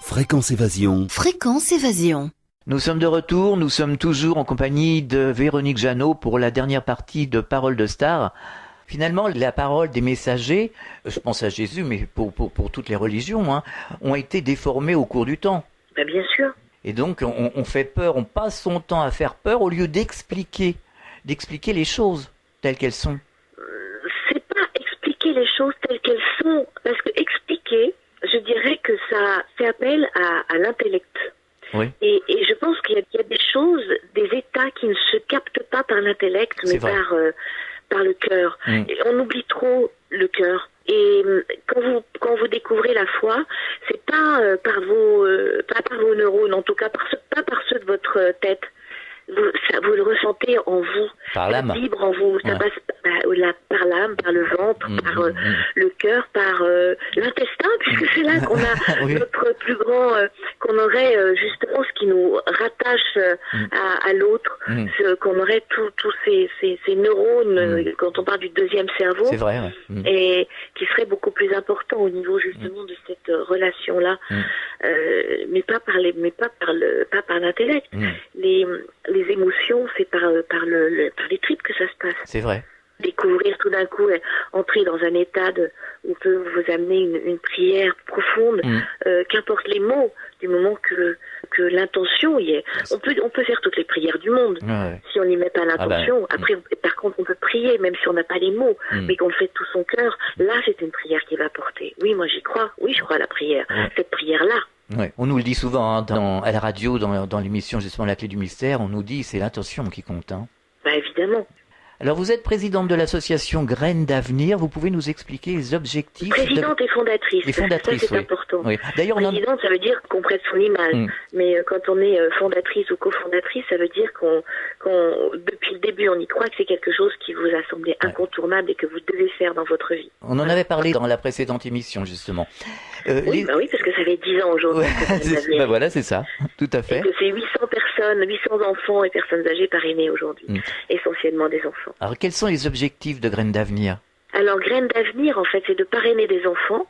Fréquence Évasion. Fréquence Évasion. Nous sommes de retour, nous sommes toujours en compagnie de Véronique Jeannot pour la dernière partie de Paroles de Stars. Finalement, la parole des messagers, je pense à Jésus, mais pour toutes les religions, ont été déformées au cours du temps. Ben bien sûr. Et donc, on fait peur, on passe son temps à faire peur au lieu d'expliquer les choses telles qu'elles sont. C'est pas expliquer les choses telles qu'elles sont, parce que expliquer, je dirais que ça fait appel à l'intellect. Oui. Et je pense qu'il y a des choses, des états qui ne se captent pas par l'intellect, mais par le cœur. Et on oublie trop le cœur. Et quand vous découvrez la foi, c'est pas par vos neurones, en tout cas pas par ceux de votre tête. Vous le ressentez en vous. Par l'âme. Ça vibre en vous. Ça passe par l'âme, par le ventre, par le cœur, par l'intestin, puisque c'est là qu'on a notre plus grand, qu'on aurait justement ce qui nous rattache à l'autre, qu'on aurait tous ces neurones, quand on parle du deuxième cerveau, c'est vrai, et qui serait beaucoup plus important au niveau justement de cette relation-là, mais pas par l'intellect. Les émotions, c'est par les tripes que ça se passe. C'est vrai. Découvrir tout d'un coup, entrer dans un état où peut vous amener une prière profonde, qu'importe les mots, du moment que l'intention y est. On peut faire toutes les prières du monde, si on n'y met pas l'intention. Après, par contre, on peut prier, même si on n'a pas les mots, mais qu'on le fait de tout son cœur. Là, c'est une prière qui va porter. Oui, moi j'y crois. Oui, je crois à la prière. Cette prière-là. Ouais. On nous le dit souvent à la radio, dans l'émission justement La Clé du Mystère, on nous dit c'est l'intention qui compte. Bah évidemment. Alors vous êtes présidente de l'association Graines d'Avenir, vous pouvez nous expliquer les objectifs Présidente et fondatrice. Et fondatrice, ça c'est important. Oui. D'ailleurs, présidente, ça veut dire qu'on prête son image. Mais quand on est fondatrice ou cofondatrice, ça veut dire qu'on depuis le début, on y croit que c'est quelque chose qui vous a semblé incontournable et que vous devez faire dans votre vie. On en avait parlé dans la précédente émission, justement. Oui, parce que ça fait 10 ans aujourd'hui. Voilà, c'est ça, tout à fait. Et que c'est 800 personnes, 800 enfants et personnes âgées parrainées aujourd'hui, essentiellement des enfants. Alors, quels sont les objectifs de Graines d'Avenir ? Alors, Graines d'Avenir, en fait, c'est de parrainer des enfants,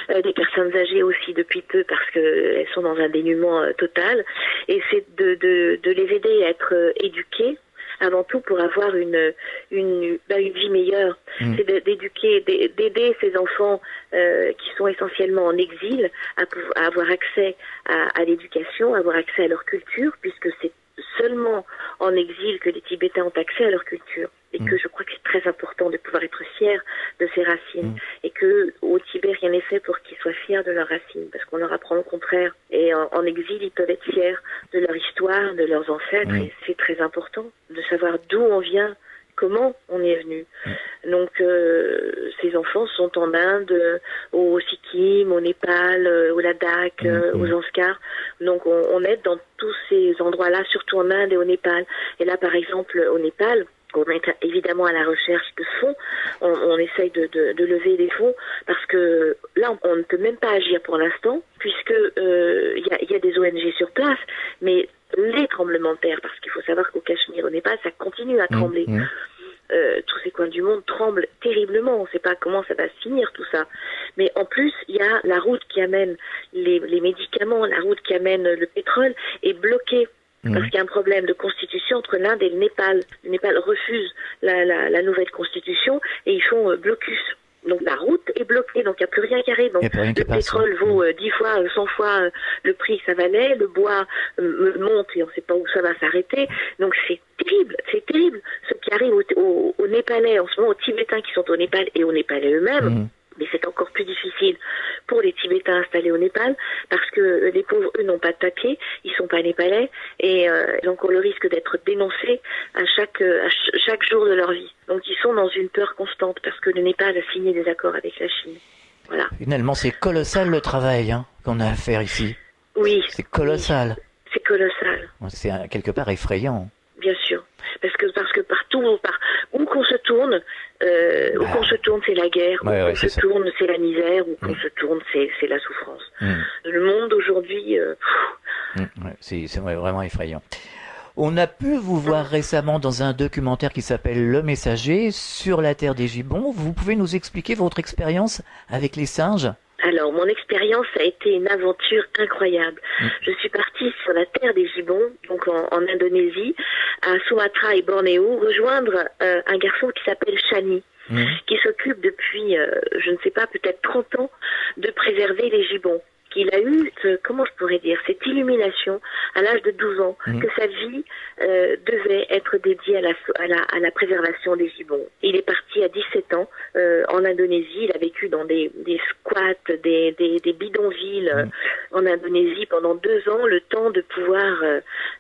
des personnes âgées aussi depuis peu parce qu'elles sont dans un dénuement total, et c'est de les aider à être éduquées, avant tout pour avoir une vie meilleure. C'est d'aider ces enfants qui sont essentiellement en exil à avoir accès à l'éducation, à avoir accès à leur culture, puisque c'est seulement en exil que les Tibétains ont accès à leur culture. Et que je crois que c'est très important de pouvoir être fier de ses racines. Et que au Tibet, rien n'est fait pour qu'ils soient fiers de leurs racines, parce qu'on leur apprend le contraire. Et en exil, ils peuvent être fiers de leur histoire, de leurs ancêtres, et c'est très important de savoir d'où on vient, comment on est venu. Donc, ces enfants sont en Inde, au Sikkim, au Népal, au Ladakh, aux Zanskar. Donc, on aide dans tous ces endroits-là, surtout en Inde et au Népal. Et là, par exemple, au Népal, on est évidemment à la recherche de fonds. On essaye de lever des fonds parce que là, on ne peut même pas agir pour l'instant puisque il y a des ONG sur place, mais les tremblements de terre, parce qu'il faut savoir qu'au Cachemire, au Népal, ça continue à trembler. Tous ces coins du monde tremblent terriblement. On ne sait pas comment ça va se finir tout ça. Mais en plus, il y a la route qui amène les médicaments, la route qui amène le pétrole est bloquée. Parce qu'il y a un problème de constitution entre l'Inde et le Népal. Le Népal refuse la nouvelle constitution et ils font blocus. Donc la route est bloquée, donc il n'y a plus rien qui arrive. Donc le pétrole vaut 10 fois, 100 fois le prix que ça valait, le bois monte et on ne sait pas où ça va s'arrêter. Donc c'est terrible. Ce qui arrive aux Népalais en ce moment, aux Tibétains qui sont au Népal et aux Népalais eux-mêmes. Mais c'est encore plus difficile pour les Tibétains installés au Népal parce que les pauvres, eux, n'ont pas de papier, ils sont pas népalais et donc on le risque d'être dénoncés à chaque jour de leur vie. Donc ils sont dans une peur constante parce que le Népal a signé des accords avec la Chine. Voilà. Finalement, c'est colossal le travail qu'on a à faire ici. Oui. C'est colossal. Oui, c'est colossal. C'est quelque part effrayant. Bien sûr. Parce que partout, où qu'on se tourne, c'est la guerre, où qu'on se tourne, c'est la misère, où qu'on se tourne, c'est la souffrance. Le monde aujourd'hui... c'est vraiment effrayant. On a pu vous voir récemment dans un documentaire qui s'appelle Le Messager sur la terre des gibbons. Vous pouvez nous expliquer votre expérience avec les singes ? Alors, mon expérience a été une aventure incroyable. Je suis partie sur la terre des gibbons, donc en Indonésie, à Sumatra et Bornéo, rejoindre un garçon qui s'appelle Chani, qui s'occupe depuis, je ne sais pas, peut-être 30 ans, de préserver les gibbons. Il a eu, comment je pourrais dire, cette illumination à l'âge de 12 ans, que sa vie devait être dédiée à la préservation des gibbons. Il est parti à 17 ans en Indonésie, il a vécu dans des squats, des bidonvilles en Indonésie pendant 2 ans, le temps de pouvoir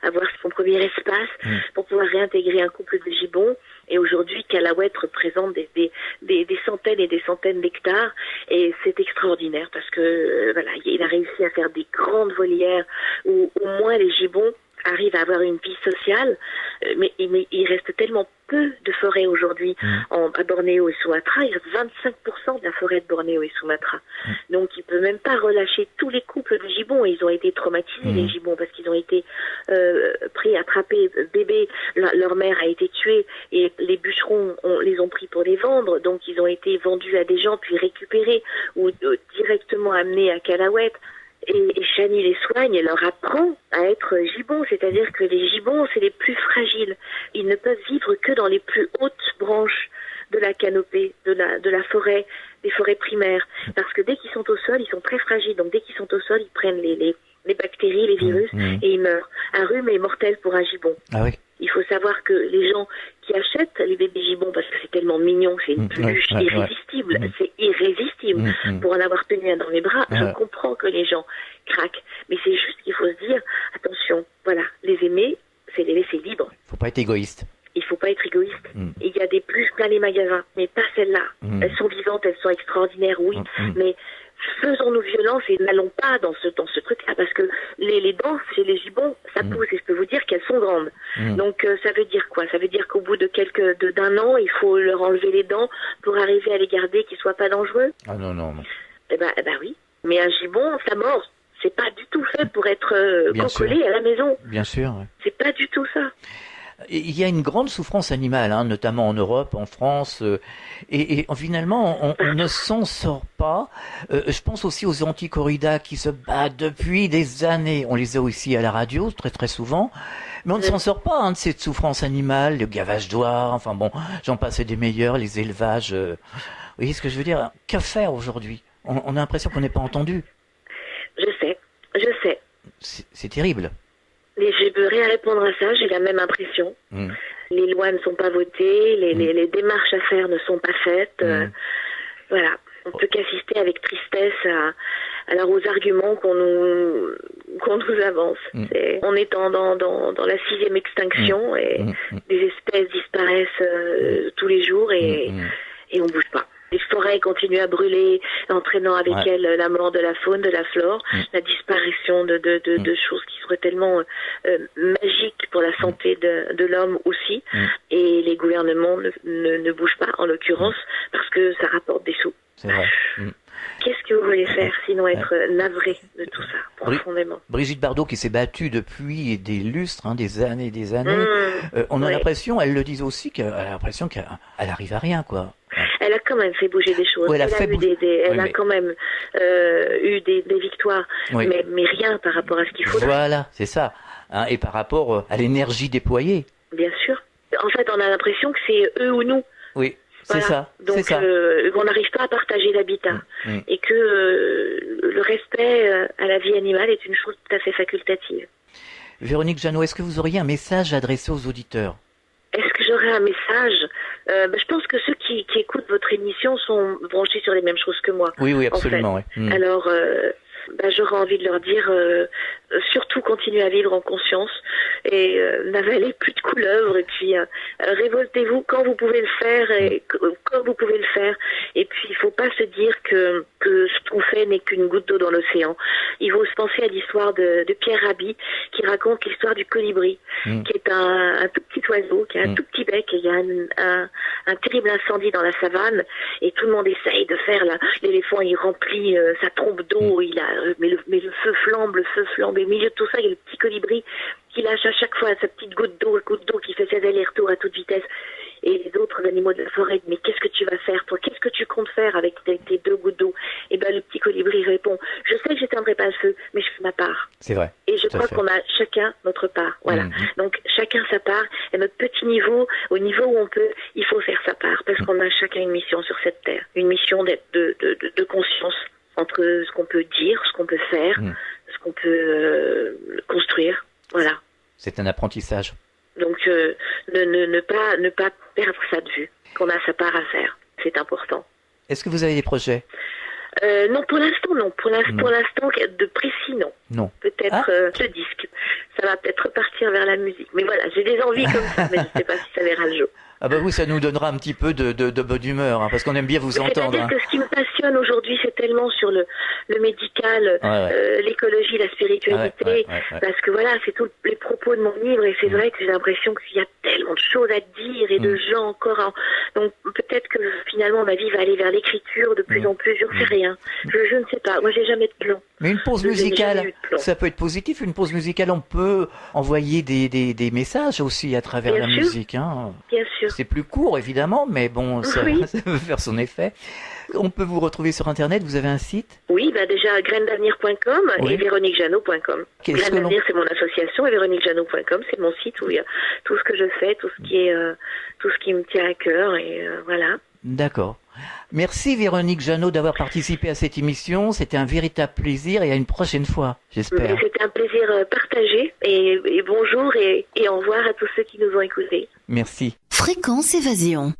avoir son premier espace pour pouvoir réintégrer un couple de gibbons. Et aujourd'hui, Calawet représente des centaines et des centaines d'hectares et c'est extraordinaire parce que voilà, il a réussi à faire des grandes volières où au moins les gibbons arrivent à avoir une vie sociale, mais il reste tellement peu de forêt aujourd'hui à Bornéo et Sumatra. Il reste 25% de la forêt de Bornéo et Sumatra. Donc il peut même pas relâcher tous les couples de gibbons. Ils ont été traumatisés les gibbons parce qu'ils ont été attrapés bébés. Leur mère a été tuée et les bûcherons les ont pris pour les vendre. Donc ils ont été vendus à des gens puis récupérés ou directement amenés à Calawet. Et Chani les soigne et leur apprend à être gibbons, c'est-à-dire que les gibbons, c'est les plus fragiles. Ils ne peuvent vivre que dans les plus hautes branches de la canopée, de la forêt, des forêts primaires. Parce que dès qu'ils sont au sol, ils sont très fragiles. Donc dès qu'ils sont au sol, ils prennent les bactéries, les virus, et ils meurent. Un rhume est mortel pour un gibbon. Ah oui. Il faut savoir que les gens qui achètent les bébés gibbons, parce que c'est tellement mignon, c'est une peluche irrésistible, c'est irrésistible. Pour en avoir tenu un dans mes bras, je comprends que les gens craquent. Mais c'est juste qu'il faut se dire, attention, voilà, les aimer, c'est les laisser libres. Il ne faut pas être égoïste. Il ne faut pas être égoïste. Il y a des peluches plein les magasins, mais pas celles-là. Elles sont vivantes, elles sont extraordinaires, oui, mais faisons-nous violence et n'allons pas dans ce truc-là, parce que les dents chez les gibbons, ça pousse, et je peux vous dire qu'elles sont grandes. Donc ça veut dire quoi? Ça veut dire qu'au bout d'un an, il faut leur enlever les dents pour arriver à les garder, qu'ils soient pas dangereux. Ah non. Eh ben oui. Mais un gibbon, ça mord. C'est pas du tout fait pour être collé à la maison. Bien sûr. Ouais. C'est pas du tout ça. Il y a une grande souffrance animale, notamment en Europe, en France, et finalement, on ne s'en sort pas. Je pense aussi aux anti-corridas qui se battent depuis des années. On les a aussi à la radio, très très souvent. Mais on ne s'en sort pas de cette souffrance animale, le gavage d'oie, enfin bon, j'en passe des meilleurs, les élevages. Vous voyez ce que je veux dire? Que faire aujourd'hui? On a l'impression qu'on n'est pas entendu. Je sais. C'est terrible. Mais je peux rien répondre à ça, j'ai la même impression. Les lois ne sont pas votées, les démarches à faire ne sont pas faites. Voilà, on peut qu'assister avec tristesse aux arguments qu'on nous avance. On est dans la 6e extinction et des espèces disparaissent tous les jours et on bouge pas. Les forêts continuent à brûler, entraînant avec elles la mort de la faune, de la flore, la disparition de choses qui seraient tellement magiques pour la santé de l'homme aussi. Et les gouvernements ne bougent pas, en l'occurrence, parce que ça rapporte des sous. C'est vrai. Qu'est-ce que vous voulez faire sinon être navré de tout ça, profondément? Brigitte Bardot qui s'est battue depuis des lustres, des années et des années, on a l'impression, elle le dit aussi, qu'elle a l'impression qu'elle arrive à rien, quoi. Elle a quand même fait bouger des choses. Elle a quand même eu des victoires, mais rien par rapport à ce qu'il faut. Voilà, c'est ça. Et par rapport à l'énergie déployée. Bien sûr. En fait, on a l'impression que c'est eux ou nous. Oui. C'est ça. Donc, c'est ça. on n'arrive pas à partager l'habitat. Et que le respect à la vie animale est une chose tout à fait facultative. Véronique Jeannot, est-ce que vous auriez un message à adresser aux auditeurs? Est-ce que j'aurais un message? Je pense que ceux qui écoutent votre émission sont branchés sur les mêmes choses que moi. Oui, absolument. En fait. Oui. Alors, j'aurais envie de leur dire, surtout continuez à vivre en conscience et n'avalez plus de couleuvres. Et puis, révoltez-vous quand vous pouvez le faire et quand vous pouvez le faire. Et puis, il faut pas se dire que ce qu'on fait n'est qu'une goutte d'eau dans l'océan. Il faut se penser à l'histoire de Pierre Rabhi qui raconte l'histoire du colibri, qui est un tout petit oiseau, qui a un tout petit bec. Et il y a un terrible incendie dans la savane et tout le monde essaye de faire l'éléphant, il remplit sa trompe d'eau, mais le feu flambe, et au milieu de tout ça, il y a le petit colibri qui lâche à chaque fois sa petite goutte d'eau qui fait ses allers-retours à toute vitesse. Et les autres animaux de la forêt, mais qu'est-ce que tu vas faire, toi? Qu'est-ce que tu comptes faire avec tes 2 gouttes d'eau? Et le petit colibri répond, je sais que j'éteindrai pas le feu, mais je fais ma part. C'est vrai. Et je crois qu'on a chacun notre part. Voilà. Donc, chacun sa part. Et notre petit niveau, au niveau où on peut, il faut faire sa part. Parce qu'on a chacun une mission sur cette terre. Une mission de conscience entre ce qu'on peut dire, ce qu'on peut faire, ce qu'on peut construire. Voilà. C'est un apprentissage. Donc, ne pas perdre ça de vue, qu'on a sa part à faire. C'est important. Est-ce que vous avez des projets? Non, pour l'instant, non. Pour l'instant, de précis, non. Non. Peut-être le disque. Ça va peut-être repartir vers la musique. Mais voilà, j'ai des envies comme ça, mais je ne sais pas si ça verra le jour. Ah oui, ça nous donnera un petit peu de bonne humeur, parce qu'on aime bien vous entendre. C'est-à-dire que ce qui me passionne aujourd'hui, c'est tellement sur le médical, l'écologie, la spiritualité, parce que voilà, c'est tous les propos de mon livre, et c'est vrai que j'ai l'impression qu'il y a tellement de choses à dire, et de gens encore. Donc peut-être que finalement ma vie va aller vers l'écriture de plus en plus, je ne sais rien. Je ne sais pas, moi j'ai jamais de plan. Mais une pause musicale, ça peut être positif, une pause musicale, on peut envoyer des messages aussi à travers la musique. Bien sûr. C'est plus court, évidemment, mais bon, ça peut faire son effet. On peut vous retrouver sur Internet, vous avez un site? Oui, déjà graindavenir.com et véroniquejeannot.com. Graines d'Avenir, c'est mon association, et véroniquejeannot.com, c'est mon site où il y a tout ce que je fais, tout ce qui me tient à cœur, et voilà. D'accord. Merci Véronique Jeannot d'avoir participé à cette émission. C'était un véritable plaisir et à une prochaine fois, j'espère. C'était un plaisir partagé et bonjour et au revoir à tous ceux qui nous ont écoutés. Merci. Fréquence Évasion.